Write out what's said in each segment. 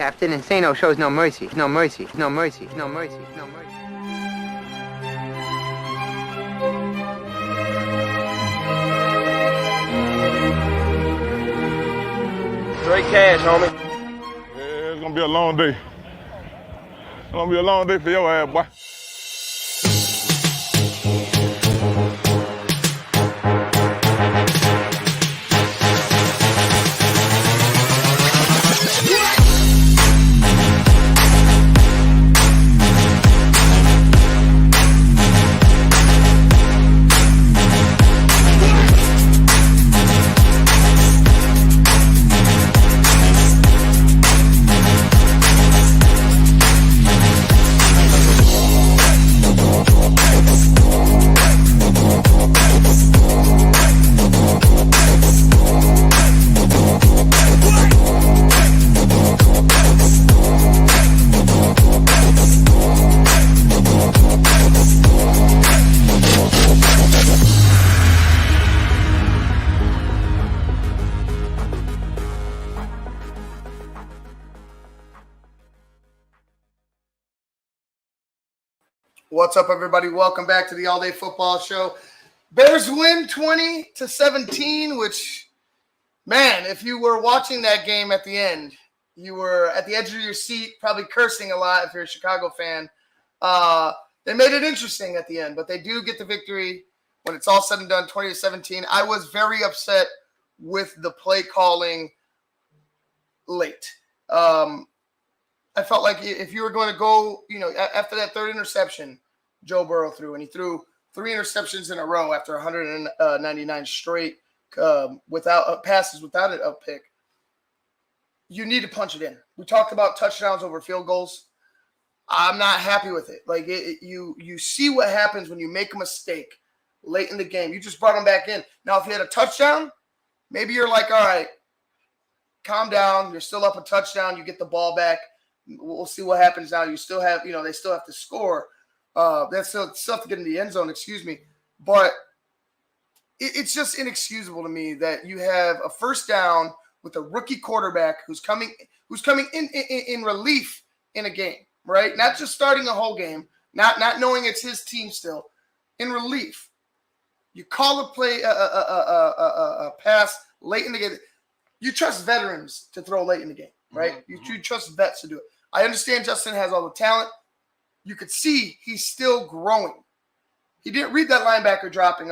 Captain Insano shows no mercy. No mercy. No mercy. No mercy. No mercy. Straight cash, homie. Yeah, it's gonna be a long day. It's gonna be a long day for your ass, boy. What's up, everybody? Welcome back to the All Day Football Show. Bears win 20-17, which, man, if you were watching that game at the end, you were at the edge of your seat, probably cursing a lot if you're a Chicago fan. They made it interesting at the end, but they do get the victory when it's all said and done, 20-17. I was very upset with the play calling late. I felt like if you were going to go, after that third interception, Joe Burrow threw, and he threw 3 interceptions in a row after 199 straight without passes, without a pick. You need to punch it in. We talked about touchdowns over field goals. I'm not happy with it. Like you see what happens when you make a mistake late in the game. You just brought them back in. Now, if you had a touchdown, maybe you're like, all right, calm down. You're still up a touchdown. You get the ball back. We'll see what happens now. You still have, they still have to score. That's still have to get in the end zone, excuse me. But it's just inexcusable to me that you have a first down with a rookie quarterback who's coming in relief in a game, right? Not just starting a whole game, not knowing it's his team still, in relief. You call a pass late in the game. You trust veterans to throw late in the game, right? Mm-hmm. You trust vets to do it. I understand Justin has all the talent. You could see he's still growing. He didn't read that linebacker dropping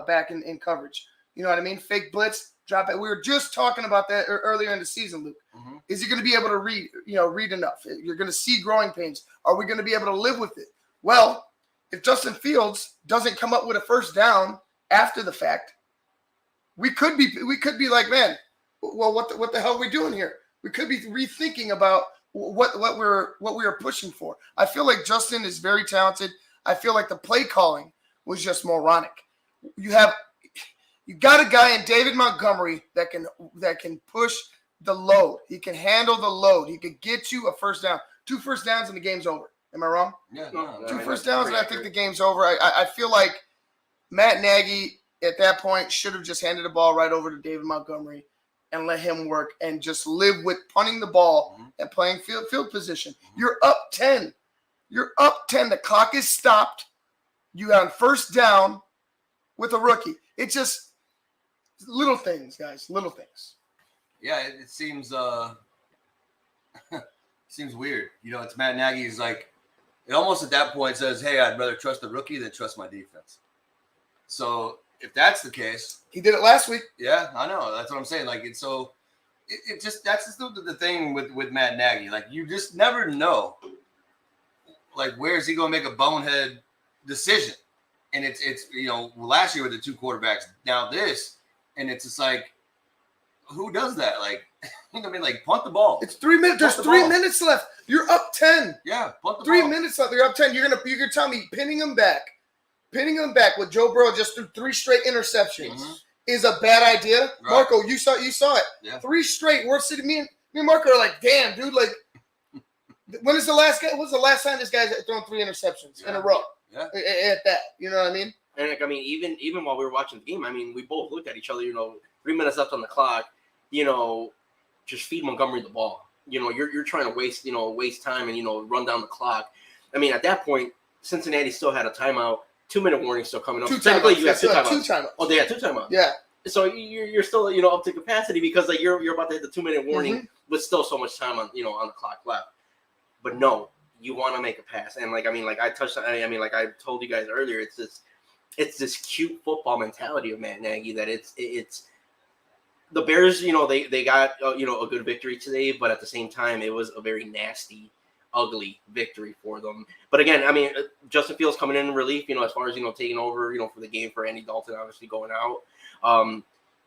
back in coverage. You know what I mean? Fake blitz, drop it. We were just talking about that earlier in the season, Luke. Mm-hmm. Is he going to be able to read enough? You're going to see growing pains. Are we going to be able to live with it? Well, if Justin Fields doesn't come up with a first down after the fact, we could be like, man, well, what the hell are we doing here? We could be rethinking about what we're pushing for. I feel like Justin is very talented. I feel like the play calling was just moronic. You got a guy in David Montgomery that can push the load. He can handle the load. He could get you a first down. 2 first downs and the game's over. Am I wrong? Yeah. No, 2 first downs and I think the game's over. I feel like Matt Nagy at that point should have just handed the ball right over to David Montgomery and let him work and just live with punting the ball and playing field position. You're up 10. You're up 10. The clock is stopped. You got on first down with a rookie. It's just little things, guys, little things. Yeah, it seems seems weird. It's Matt Nagy. He's like, it almost at that point says, hey, I'd rather trust the rookie than trust my defense. So if that's the case, he did it last week. Yeah, I know. That's what I'm saying. Like, that's just the thing with Matt Nagy. Like, you just never know. Like, where is he going to make a bonehead decision? And it's last year with the 2 quarterbacks, now this, and it's just like, who does that? Like, I mean, like, punt the ball. It's 3 minutes. There's 3 minutes left. You're up 10. Yeah, punt the 3 ball. minutes left. You're up 10. You're gonna tell me pinning him back with Joe Burrow just threw 3 straight interceptions is a bad idea. Right. Marco, you saw it. Yeah. 3 straight. We're sitting. Me and Marco are like, damn, dude. Like, when is the last game? When's the last time this guy's thrown 3 interceptions in a row? Yeah. At that, you know what I mean? And like, I mean, even while we were watching the game, I mean, we both looked at each other. 3 minutes left on the clock. Just feed Montgomery the ball. you're trying to waste time and run down the clock. I mean, at that point, Cincinnati still had a timeout. 2-minute warning still coming up. Technically, you got two timeouts. 2 timeouts. Oh, they had 2 timeouts. Yeah. So you're still up to capacity because like you're about to hit the 2-minute warning with still so much time on on the clock left. But no, you want to make a pass, and like I touched on. I mean, like I told you guys earlier, it's this cute football mentality of Matt Nagy that it's the Bears. They got a good victory today, but at the same time, it was a very nasty, ugly victory for them. But again, I mean, Justin Fields coming in relief, as far as taking over, for the game for Andy Dalton obviously going out.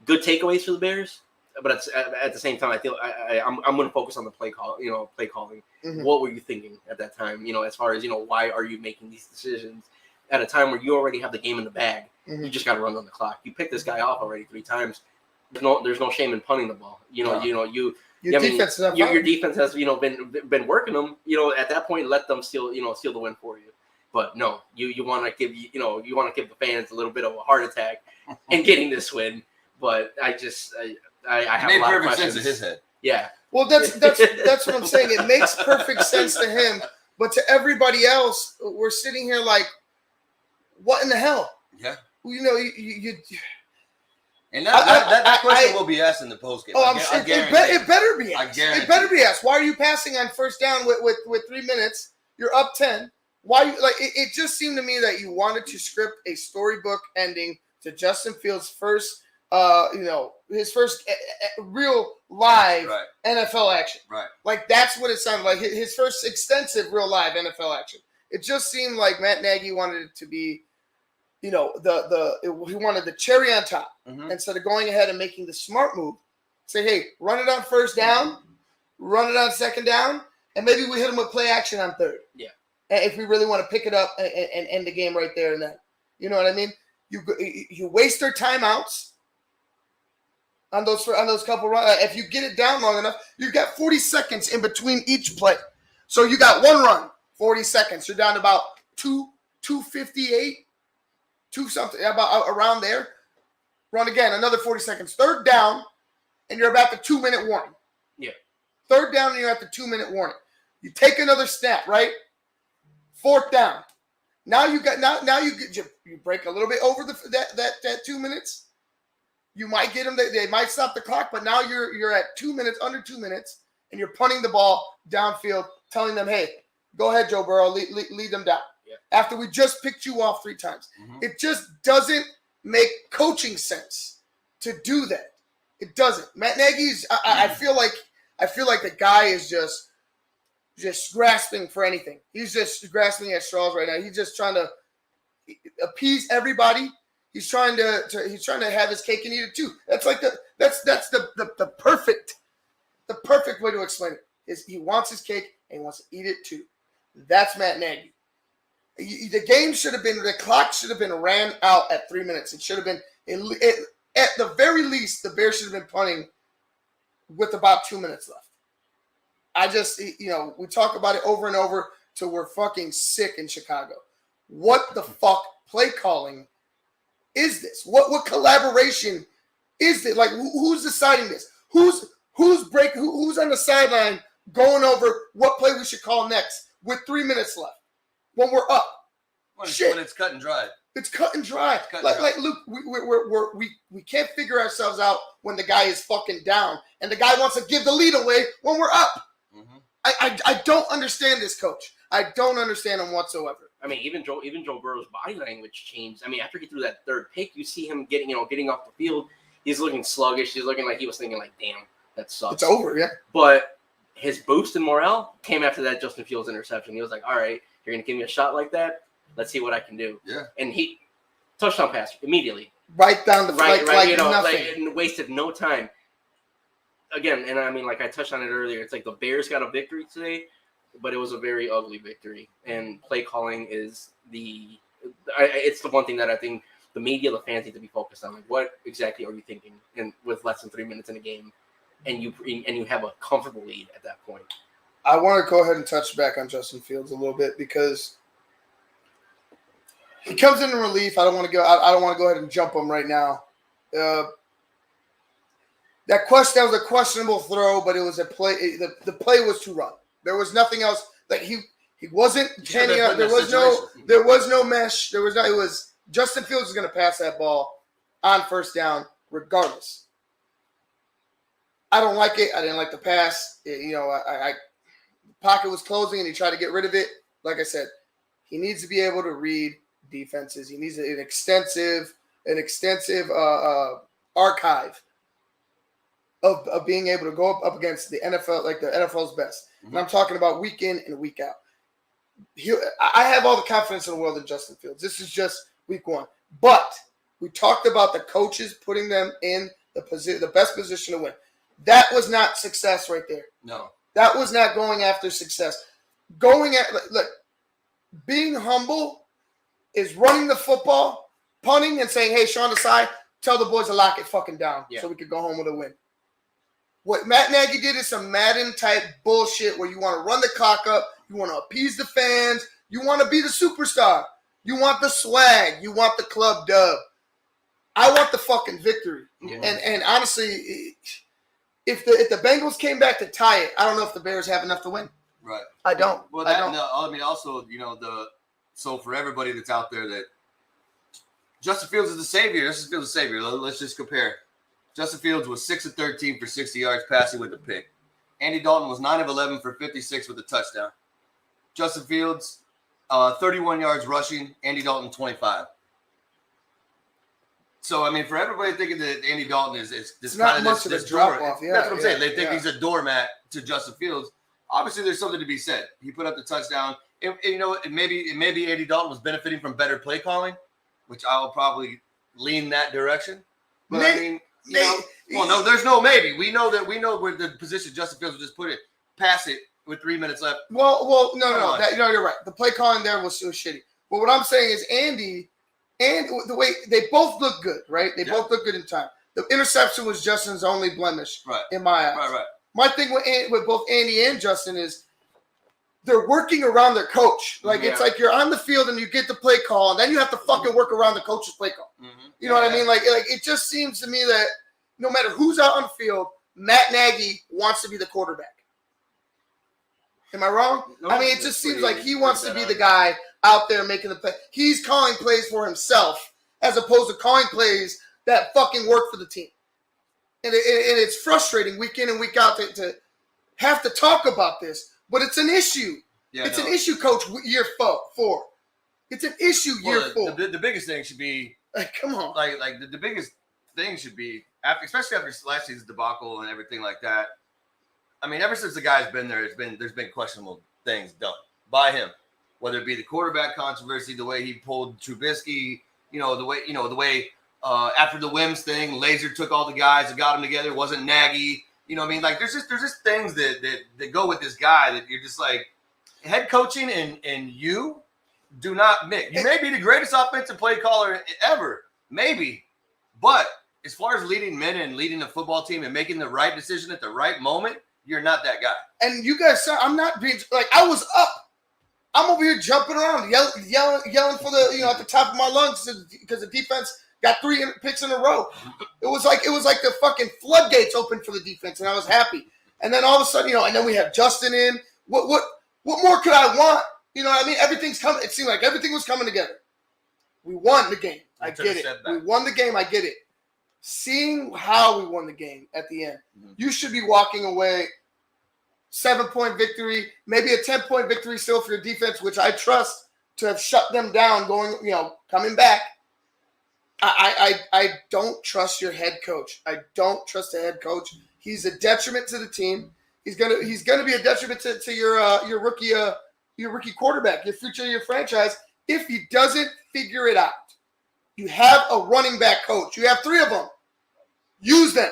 Good takeaways for the Bears, but at the same time, I feel I'm going to focus on the play calling. What were you thinking at that time? As far as why are you making these decisions at a time where you already have the game in the bag? You just got to run on the clock. You picked this guy off already 3 times. There's no shame in punting the ball. Your defense has been working them. At that point, let them steal the win for you. But no, you want to give the fans a little bit of a heart attack in getting this win. But I have a lot of questions. It made perfect sense in his head. Yeah. Well, that's what I'm saying. It makes perfect sense to him, but to everybody else, we're sitting here like, what in the hell? Yeah. You and that question will be asked in the postgame. Oh, I'm sure. It better be asked. It better be asked. Why are you passing on first down with 3 minutes? You're up 10. Why? It just seemed to me that you wanted to script a storybook ending to Justin Fields' first, his first real live NFL action. Right. Like that's what it sounded like. His first extensive real live NFL action. It just seemed like Matt Nagy wanted it to be, he wanted the cherry on top instead of going ahead and making the smart move. Say, hey, run it on first down, run it on second down, and maybe we hit him with play action on third. Yeah. If we really want to pick it up and end the game right there and then. You know what I mean? You waste their timeouts on those couple runs. If you get it down long enough, you've got 40 seconds in between each play. So you got one run, 40 seconds. You're down to about 258, 2 something, about around there. Run again, another 40 seconds. Third down, and you're about the 2-minute warning. Yeah. Third down, and you're at the 2-minute warning. You take another snap, right? Fourth down. Now you break a little bit over that 2 minutes. You might get them. They might stop the clock, but now you're at 2 minutes, under 2 minutes, and you're punting the ball downfield, telling them, "Hey, go ahead, Joe Burrow, lead them down." Yeah. After we just picked you off 3 times, it just doesn't make coaching sense to do that. It doesn't. Matt Nagy's. I feel like the guy is just grasping for anything. He's just grasping at straws right now. He's just trying to appease everybody. He's trying to have his cake and eat it too. That's like the perfect way to explain it. Is he wants his cake and he wants to eat it too. That's Matt Nagy. The clock should have been ran out at 3 minutes. It should have been at the very least the Bears should have been punting with about 2 minutes left. We talk about it over and over till we're fucking sick in Chicago. What the fuck play calling is this? What collaboration is this? Like, who's deciding this? Who's on the sideline going over what play we should call next with 3 minutes left when we're up? When it's cut and dried. It's cut and dry. Like Luke, we can't figure ourselves out when the guy is fucking down and the guy wants to give the lead away when we're up. I don't understand this coach. I don't understand him whatsoever. I mean, even Joe Burrow's body language changed. I mean, after he threw that third pick, you see him getting off the field. He's looking sluggish. He's looking like he was thinking, like, damn, that sucks. It's over, yeah. But his boost in morale came after that Justin Fields interception. He was like, all right, you're going to give me a shot like that? Let's see what I can do. Yeah. And he touchdown pass immediately. Right down the right, nothing. And wasted no time. Again, and I mean, like I touched on it earlier, it's like the Bears got a victory today, but it was a very ugly victory. And play calling is it's the one thing that I think the media, the fans need to be focused on. Like, what exactly are you thinking? And with less than 3 minutes in a game, and you have a comfortable lead at that point. I want to go ahead and touch back on Justin Fields a little bit because he comes in relief. I don't want to go ahead and jump him right now. That was a questionable throw, but it was a play. The play was to run. There was nothing else. Like he wasn't handing out. There was no mesh. It was Justin Fields was going to pass that ball on first down regardless. I don't like it. I didn't like the pass. The pocket was closing and he tried to get rid of it. Like I said, he needs to be able to read defenses. He needs an extensive archive of being able to go up against the NFL, like the NFL's best. And I'm talking about week in and week out. I have all the confidence in the world in Justin Fields. This is just week one. But we talked about the coaches putting them in the best position to win. That was not success right there. No. That was not going after success. Being humble is running the football, punting, and saying, hey, Sean Desai, tell the boys to lock it fucking down so we could go home with a win. What Matt Nagy did is some Madden-type bullshit where you want to run the clock up, you want to appease the fans, you want to be the superstar, you want the swag, you want the club dub. I want the fucking victory. Yeah. And honestly, if the Bengals came back to tie it, I don't know if the Bears have enough to win. Right. I don't. Well, I don't. No, I mean, also, so for everybody that's out there that Justin Fields is the savior. Justin Fields is the savior. Let's just compare. Justin Fields was 6 of 13 for 60 yards passing with a pick. Andy Dalton was 9 of 11 for 56 with a touchdown. Justin Fields, 31 yards rushing. Andy Dalton, 25. So, I mean, for everybody thinking that Andy Dalton is this not kind of much this of a drop-off. Yeah, that's what I'm saying. They think he's a doormat to Justin Fields. Obviously, there's something to be said. He put up the touchdown. Maybe Andy Dalton was benefiting from better play calling, which I will probably lean that direction. But no, there's no maybe. We know where the position Justin Fields would just put it, pass it with 3 minutes left. No, you're right. The play calling there was shitty. But what I'm saying is Andy and the way they both look good, right? They both look good in time. The interception was Justin's only blemish in my eyes. Right. My thing with both Andy and Justin is they're working around their coach. It's like you're on the field and you get the play call, and then you have to fucking work around the coach's play call. Mm-hmm. You know what I mean? Like it just seems to me that no matter who's out on the field, Matt Nagy wants to be the quarterback. Am I wrong? No, I mean, it just seems like he wants to be the guy out there making the play. He's calling plays for himself as opposed to calling plays that fucking work for the team. And it's frustrating week in and week out to have to talk about this, but it's an issue. Yeah, it's an issue, Coach, year 4. It's an issue year 4. The biggest thing should be come on. Like the biggest thing should be especially after last season's debacle and everything like that. I mean, ever since the guy's been there, there's been questionable things done by him, whether it be the quarterback controversy, the way he pulled Trubisky, the way after the Wims thing, Laser took all the guys and got them together. It wasn't Nagy. You know what I mean? Like there's just things that go with this guy that you're just like, head coaching and you do not mix. You may be the greatest offensive play caller ever, maybe, but as far as leading men and leading a football team and making the right decision at the right moment, you're not that guy. And you guys saw, I'm not being like I was up. I'm over here jumping around, yelling for the at the top of my lungs because the defense got 3 picks in a row. It was like the fucking floodgates opened for the defense, and I was happy. And then all of a sudden, and then we have Justin in. What more could I want? You know what I mean? Everything's coming. It seemed like everything was coming together. We won the game. I get it. We won the game. I get it. Seeing how we won the game at the end, you should be walking away 7-point victory, maybe a 10-point victory still for your defense, which I trust to have shut them down coming back. I don't trust your head coach. I don't trust the head coach. He's a detriment to the team. He's gonna be a detriment to your rookie quarterback, your future, your franchise, if he doesn't figure it out. You have a running back coach. You have 3 of them. Use them.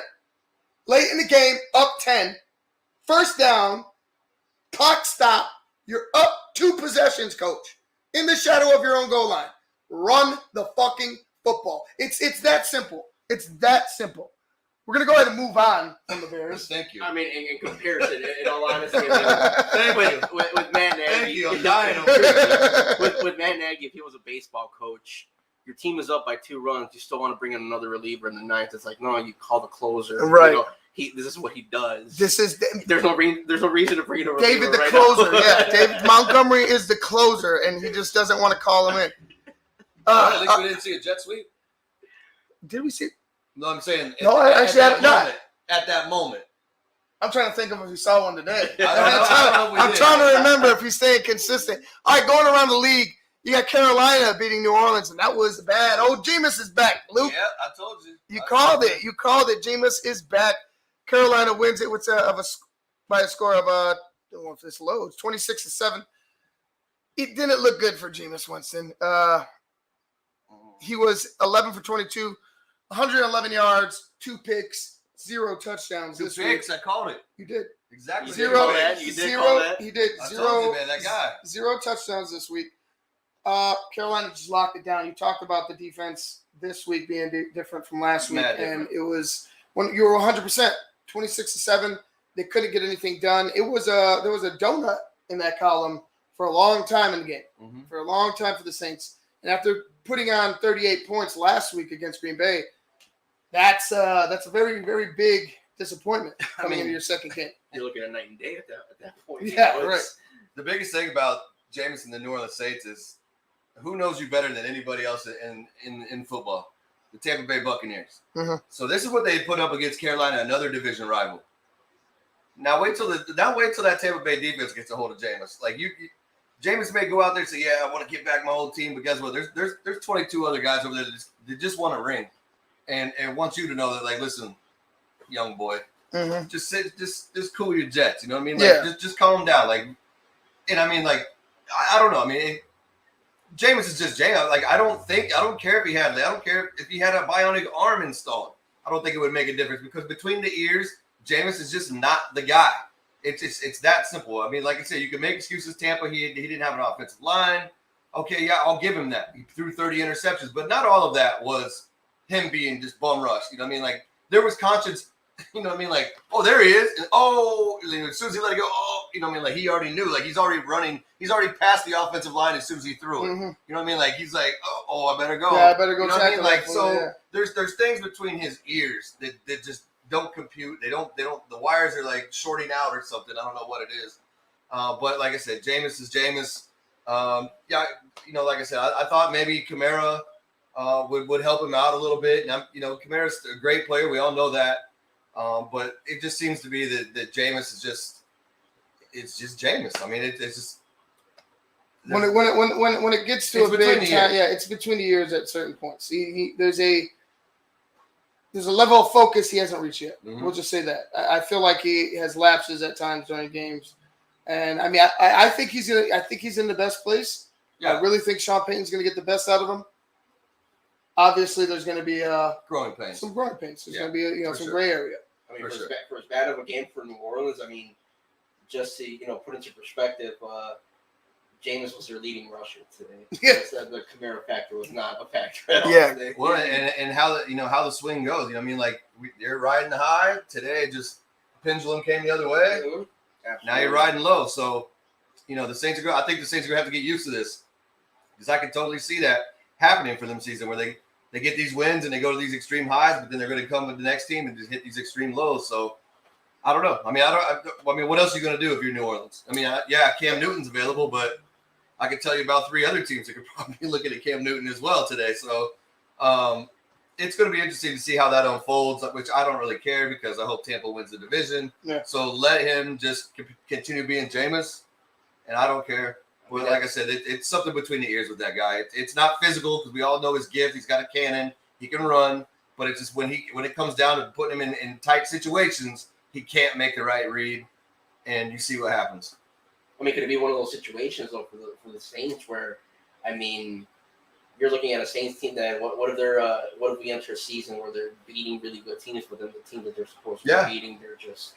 Late in the game, up 10. First down, clock stop. You're up 2 possessions, coach. In the shadow of your own goal line. Run the fucking football. It's that simple. It's that simple. We're going to go ahead and move on from the Bears. Thank you. I mean, in comparison, in all honesty, with Matt Nagy. Thank you. I'm dying over here. With Matt Nagy, if he was a baseball coach, your team is up by 2 runs. You still want to bring in another reliever in the 9th. It's like, no, you call the closer. Right. this is what he does. There's no reason to bring it over. David the right closer. now. Yeah, David Montgomery is the closer, and he just doesn't want to call him in. At least we didn't see a jet sweep. Did we see? No, I'm saying. No, At that moment. I'm trying to think of if we saw one today. I'm trying to remember if he's staying consistent. All right, going around the league, you got Carolina beating New Orleans, and that was bad. Oh, Jameis is back, Luke. Yeah, I told you. You called it. You called it. Jameis is back. Carolina wins it by a score of I don't know if this loads 26-7. It didn't look good for Jameis Winston. He was 11 for 22, 111 yards, 2 picks. 0 touchdowns this week. I called it. You did. Exactly. You did call that. He did. I told you, man, that guy. 0 touchdowns this week. Carolina just locked it down. You talked about the defense this week being different from last week, and it was when you were 100%, 26-7. They couldn't get anything done. There was a donut in that column for a long time in the game, for a long time for the Saints. And after putting on 38 points last week against Green Bay, that's a very, very big disappointment coming into your second game. You're looking at night and day at that point. Yeah, right. The biggest thing about Jameis and the New Orleans Saints is who knows you better than anybody else in football? The Tampa Bay Buccaneers. So this is what they put up against Carolina, another division rival. Now wait till that Tampa Bay defense gets a hold of Jameis. Like Jameis may go out there and say, "Yeah, I want to get back my old team," but guess what? There's 22 other guys over there that just want a ring. And want you to know that, like, listen, young boy, just cool your jets. You know what I mean? Like, just calm down. Like, and I mean, like, I don't know. I mean, Jameis is just Jameis. Like, I don't care if he had a bionic arm installed. I don't think it would make a difference because between the ears, Jameis is just not the guy. It's that simple. I mean, like I said, you can make excuses. Tampa, he didn't have an offensive line. Okay, yeah, I'll give him that. He threw 30 interceptions, but not all of that was him being just bum rush. You know what I mean? Like, there was conscience, you know what I mean? Like, oh, there he is. And as soon as he let it go, you know what I mean? Like, he already knew. Like, he's already past the offensive line as soon as he threw it. You know what I mean? Like, he's like, I better go. Yeah, I better go. You know what I mean? Like, so there's things between his ears that just don't compute. They don't, the wires are like shorting out or something. I don't know what it is. But like I said, Jameis is Jameis. Yeah, you know, like I said, I thought maybe Kamara would help him out a little bit. And Kamara's a great player. We all know that. But it just seems to be that Jameis is it's just Jameis. I mean, it's just when it gets to a big time, it's between the years at certain points. There's a level of focus he hasn't reached yet. We'll just say that. I feel like he has lapses at times during games. And I mean, I think he's in the best place. Yeah. I really think Sean Payton's going to get the best out of him. Obviously, there's going to be growing pains. Some growing pains. There's going to be some gray area. I mean, for as bad of a game for New Orleans, I mean, just to put into perspective, Jameis was their leading rusher today. Yeah. The Kamara factor was not a factor at all today. Well, and how the swing goes. You know what I mean? Like they're riding high today. Just pendulum came the other way. Absolutely. Now you're riding low. So the Saints are going. I think the Saints are going to have to get used to this because I can totally see that happening for them season where they get these wins and they go to these extreme highs, but then they're going to come with the next team and just hit these extreme lows. So I don't know. I mean, what else are you going to do if you're New Orleans? I mean, Cam Newton's available, but I could tell you about 3 other teams that could probably be looking at Cam Newton as well today. So it's going to be interesting to see how that unfolds, which I don't really care because I hope Tampa wins the division. Yeah. So let him just continue being Jameis, and I don't care. Well, like I said, it's something between the ears with that guy. It's not physical because we all know his gift. He's got a cannon. He can run. But it's just when it comes down to putting him in tight situations, he can't make the right read, and you see what happens. I mean, could it be one of those situations, though, for the Saints where, I mean, you're looking at a Saints team that what if we enter a season where they're beating really good teams, but then the team that they're supposed to be beating, they're just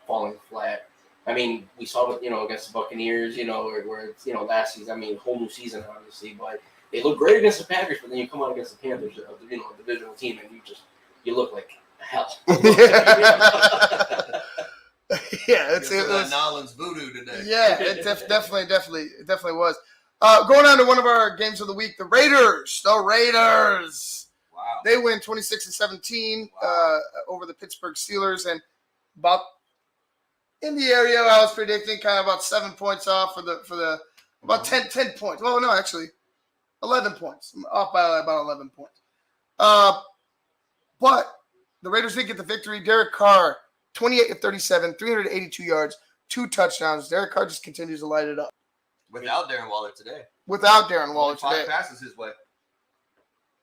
falling flat. I mean, we saw it, against the Buccaneers, where it's, last season. I mean, whole new season, obviously, but they look great against the Packers. But then you come out against the Panthers, a divisional team, and you look like hell. Yeah, it was Nolan's voodoo today. Yeah, it definitely was. Going on to one of our games of the week, the Raiders. Wow. They win 26-17 over the Pittsburgh Steelers, and about in the area I was predicting, kind of about 7 points off for the about 10 points. Well, no, actually 11 points. I'm off by about 11 points. But the Raiders did get the victory. Derek Carr, 28 of 37, 382 yards, 2 touchdowns. Derek Carr just continues to light it up. Without Darren Waller today. Without Darren Waller Only today. 5 passes his way.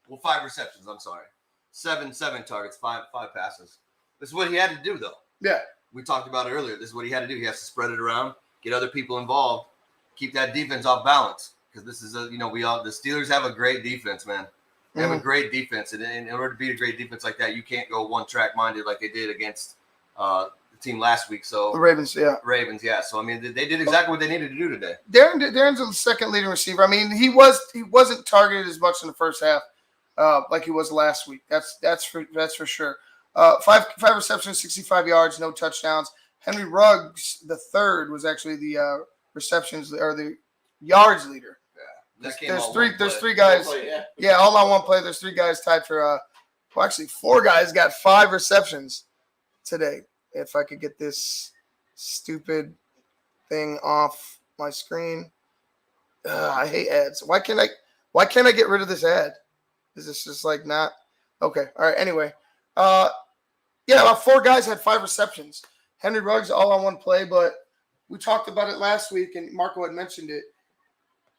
Well, 5 receptions, I'm sorry. 7 targets, 5 passes. This is what he had to do, though. Yeah. We talked about it earlier. This is what he had to do. He has to spread it around, get other people involved, keep that defense off balance. Because this is the Steelers have a great defense, man. They have a great defense, and in order to beat a great defense like that, you can't go one-track minded like they did against the team last week. So The Ravens, yeah. So I mean, they did exactly what they needed to do today. Darren's the second leading receiver. I mean, he wasn't targeted as much in the first half like he was last week. That's for sure. 5 receptions, 65 yards, no touchdowns. Henry Ruggs, the third, was actually the receptions or the yards leader. There's three guys. Yeah, all on one play. There's 3 guys tied for. Actually, 4 guys got 5 receptions today. If I could get this stupid thing off my screen. I hate ads. Why can't I get rid of this ad? Is this just like not okay? All right. Anyway, about 4 guys had 5 receptions. Henry Ruggs all on one play, but we talked about it last week, and Marco had mentioned it.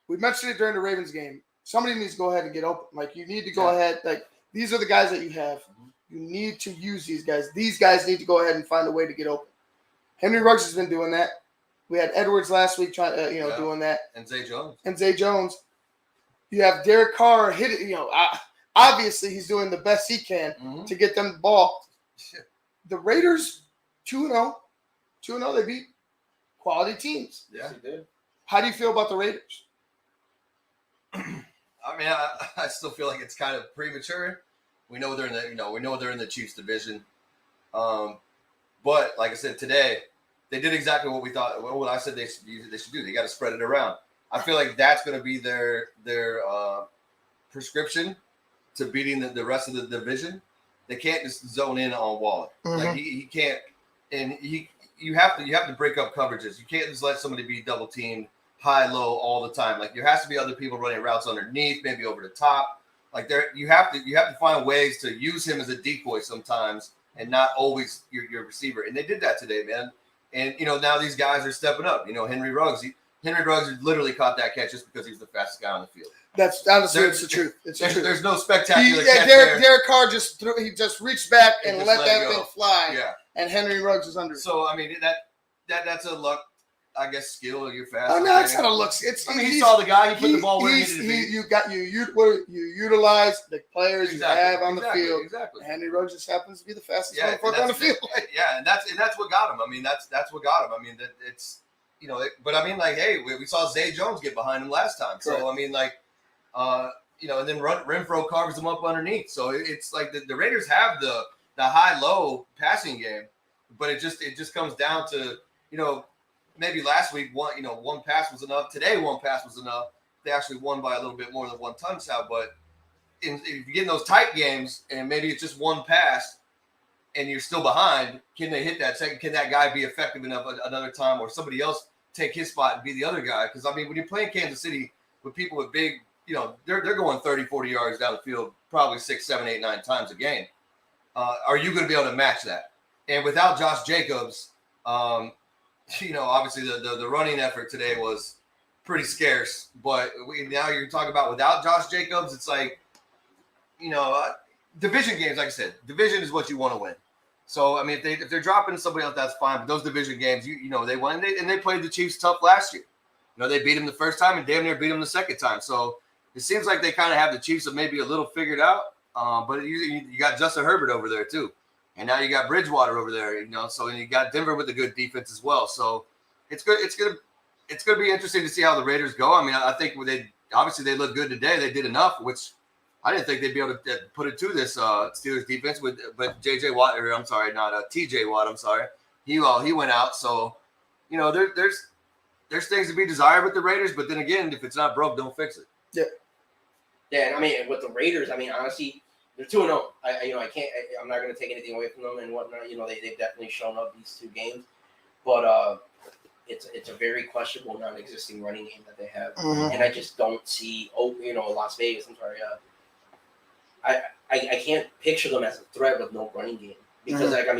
We mentioned it during the Ravens game. Somebody needs to go ahead and get open. Like, you need to go ahead. Like, these are the guys that you have. You need to use these guys. These guys need to go ahead and find a way to get open. Henry Ruggs has been doing that. We had Edwards last week trying, doing that. And Zay Jones. You have Derek Carr hit it. Obviously he's doing the best he can to get them the ball. The Raiders 2-0. 2-0. They beat quality teams. Yeah, they did. How do you feel about the Raiders? I mean, I still feel like it's kind of premature. We know they're in the Chiefs division. But like I said today, they did exactly what we thought. What I said they should do. They got to spread it around. I feel like that's going to be their prescription to beating the rest of the division. They can't just zone in on Waller. Like he can't, and you have to break up coverages. You can't just let somebody be double teamed high low all the time. Like, there has to be other people running routes underneath, maybe over the top. Like, you have to find ways to use him as a decoy sometimes and not always your receiver. And they did that today, man. And now these guys are stepping up. Henry Ruggs literally caught that catch just because he was the fastest guy on the field. That's honestly, it's the truth. It's the truth. There's no spectacular catch Derek Carr just reached back and let that thing fly. Yeah. And Henry Ruggs was under it. So I mean that's a luck, I guess, skill. You're fast. Oh no, it's not a look. He saw the guy. He put the ball where he needed to be. You utilize the players you have on the field. Exactly. Henry Ruggs just happens to be the fastest motherfucker on the field. Yeah, and that's what got him. I mean, that's what got him. I mean, it's but I mean, like, hey, we saw Zay Jones get behind him last time. So correct. I mean, like, and then Renfro carves him up underneath. So it's like the Raiders have the high-low passing game, but it just comes down to, maybe last week one pass was enough. Today one pass was enough. They actually won by a little bit more than one touchdown. But if you get in those tight games and maybe it's just one pass and you're still behind, can they hit that second? Can that guy be effective enough another time, or somebody else take his spot and be the other guy? Because, I mean, when you're playing Kansas City with people with big, they're going 30, 40 yards down the field probably 6, 7, 8, 9 times a game. Are you going to be able to match that? And without Josh Jacobs, obviously the running effort today was pretty scarce. But now you're talking about without Josh Jacobs, it's like, division games, like I said, division is what you want to win. So, I mean, if they're dropping somebody else, that's fine. But those division games, they won. And they played the Chiefs tough last year. They beat them the first time and damn near beat them the second time. So it seems like they kind of have the Chiefs maybe a little figured out. But you got Justin Herbert over there too. And now you got Bridgewater over there, so and you got Denver with a good defense as well. So it's good. It's gonna be interesting to see how the Raiders go. I mean, I think they look good today. They did enough, which I didn't think they'd be able to put it to this Steelers defense but TJ Watt, I'm sorry. He went out. So, there's things to be desired with the Raiders, but then again, if it's not broke, don't fix it. Yeah. Yeah, and I mean, with the Raiders, I mean, honestly, They're 2-0. I can't. I'm not going to take anything away from them and whatnot. They've definitely shown up these 2 games, but it's a very questionable, non-existing running game that they have, and I just don't see. Las Vegas. I'm sorry. I can't picture them as a threat with no running game because today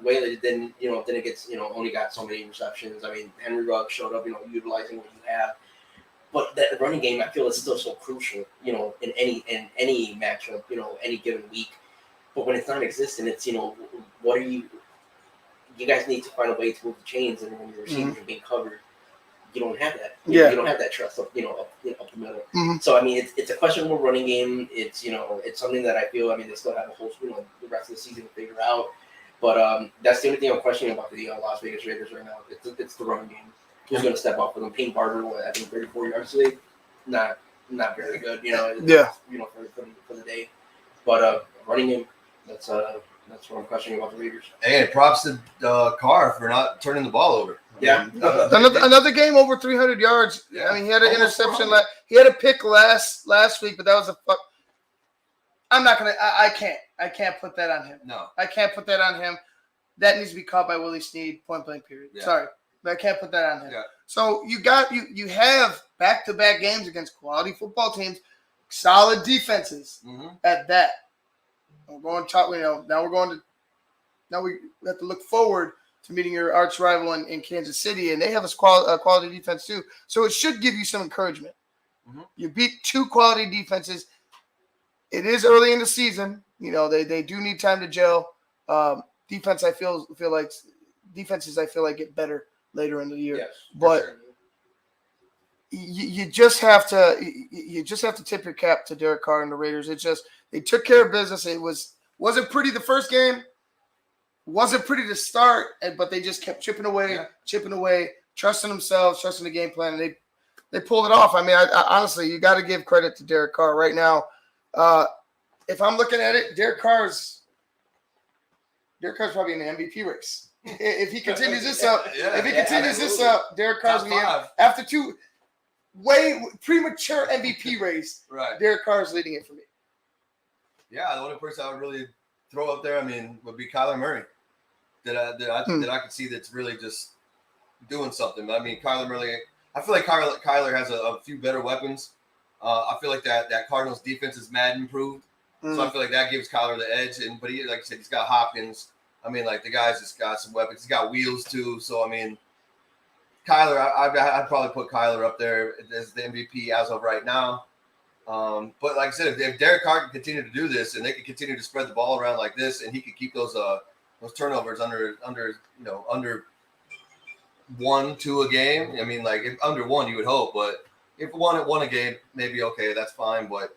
Whaley didn't get only got so many receptions. Henry Ruggs showed up utilizing what you have. But that running game, I feel, is still so crucial, in any matchup, any given week. But when it's non-existent, it's, what are you guys need to find a way to move the chains, and when your receivers are being covered, you don't have that. You don't have that trust up the middle. So it's a questionable running game. It's it's something that I feel. They still have a whole the rest of the season to figure out. But that's the only thing I'm questioning about the Las Vegas Raiders right now. It's the running game. Who's going to step up for them? Peyton Barber, I think 34 yards today. Not very good. For the day. But running game. That's what I'm questioning about the Raiders. And props to Carr for not turning the ball over. Yeah. Another game over 300 yards. Yeah. He had an interception. He had a pick last week, but that was a fuck. I'm not gonna. I can't put that on him. No, I can't put that on him. That needs to be caught by Willie Snead. Point blank. Period. Yeah. Sorry, but I can't put that on him. Yeah. So you have back-to-back games against quality football teams, solid defenses at that. We're going to now we have to look forward to meeting your arch rival in Kansas City, and they have a quality defense too. So it should give you some encouragement. You beat 2 quality defenses. It is early in the season. They do need time to gel. Defenses I feel like get better later in the year. Yes, but sure. you just have to tip your cap to Derek Carr and the Raiders. They took care of business. It wasn't pretty the first game. Wasn't pretty to start, but they just kept chipping away, trusting themselves, trusting the game plan, and they pulled it off. I honestly, you got to give credit to Derek Carr right now. If I'm looking at it, Derek Carr's probably in the MVP race. If he continues this up, Derek Carr's in the after 2 way premature MVP race. Right. Derek Carr's leading it for me. Yeah, the only person I would really throw up there, would be Kyler Murray. That I could see that's really just doing something. Kyler Murray. I feel like Kyler has a few better weapons. I feel like that Cardinals defense is mad improved. So I feel like that gives Kyler the edge. But he, like I said, he's got Hopkins. The guy's just got some weapons. He's got wheels too. So Kyler, I'd probably put Kyler up there as the MVP as of right now. But like I said, if Derek Carr can continue to do this, and they can continue to spread the ball around like this, and he can keep those turnovers under 1, 2 a game. If under 1, you would hope, but if one a game, maybe okay, that's fine. But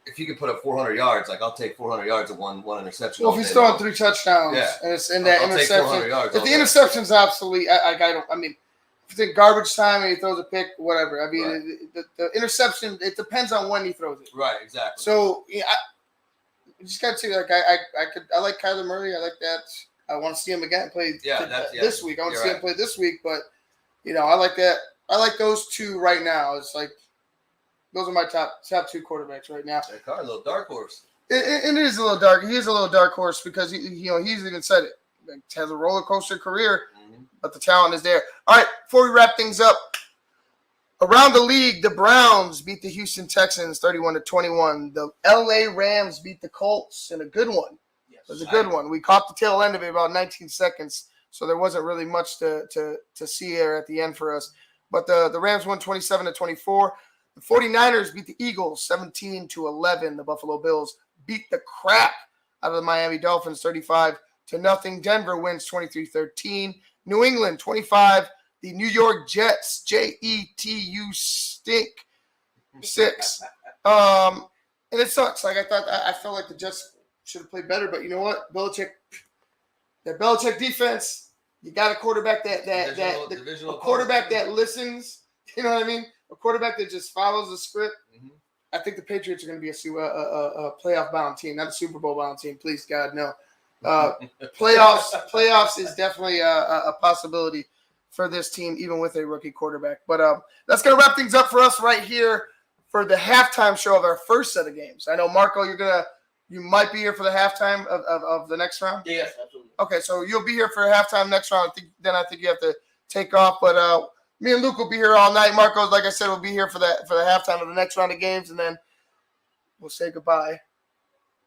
if he could put up 400 yards, I'll take 400 yards of one interception. Well, if he's throwing 3 touchdowns, and it's in that interception, if the interception's obsolete, if it's in garbage time and he throws a pick, whatever. Right. The interception, it depends on when he throws it. Right, exactly. So I just got to say, I like Kyler Murray. I like that. I want to see him again play this week. I want to see him play this week, but I like that. I like those 2 right now. It's like those are my top 2 quarterbacks right now. Derek Carr, a little dark horse. It is a little dark. He is a little dark horse because he's even said it. He has a roller coaster career, but the talent is there. All right, before we wrap things up, around the league, the Browns beat the Houston Texans 31-21. The LA Rams beat the Colts in a good one. Yes, it was a good one. We caught the tail end of it about 19 seconds, so there wasn't really much to see there at the end for us. But the Rams won 27-24. The 49ers beat the Eagles 17-11. The Buffalo Bills beat the crap out of the Miami Dolphins 35-0. Denver wins 23-13. New England 25. The New York Jets, Jetu stink 6. And it sucks. I felt like the Jets should have played better, but you know what? Belichick defense, you got a quarterback a quarterback that listens. You know what I mean? A quarterback that just follows the script. I think the Patriots are going to be a playoff-bound team, not a Super Bowl-bound team. Please, God, no. Playoffs is definitely a possibility for this team, even with a rookie quarterback. But that's going to wrap things up for us right here for the halftime show of our first set of games. I know, Marco, you might be here for the halftime of the next round. Yes, absolutely. Okay, so you'll be here for halftime next round. I think you have to take off. But me and Luke will be here all night. Marco, like I said, will be here for the halftime of the next round of games, and then we'll say goodbye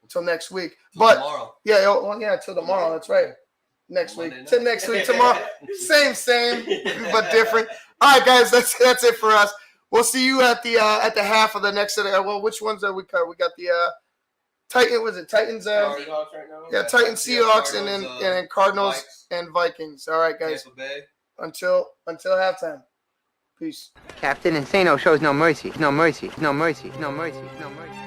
until next week. But tomorrow. Yeah, until tomorrow. That's right. Next week. Till next week. Tomorrow. Same, but different. All right, guys, that's it for us. We'll see you at the half of the next set. Well, which ones are we cover? We got the Titans. Seahawks right now. Yeah, Titans, Seahawks, and then Cardinals Vikes. and Vikings. All right, guys. Tampa Bay. Until halftime. Peace. Captain Insano shows no mercy. No mercy. No mercy. No mercy. No mercy.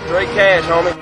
Straight cash, homie.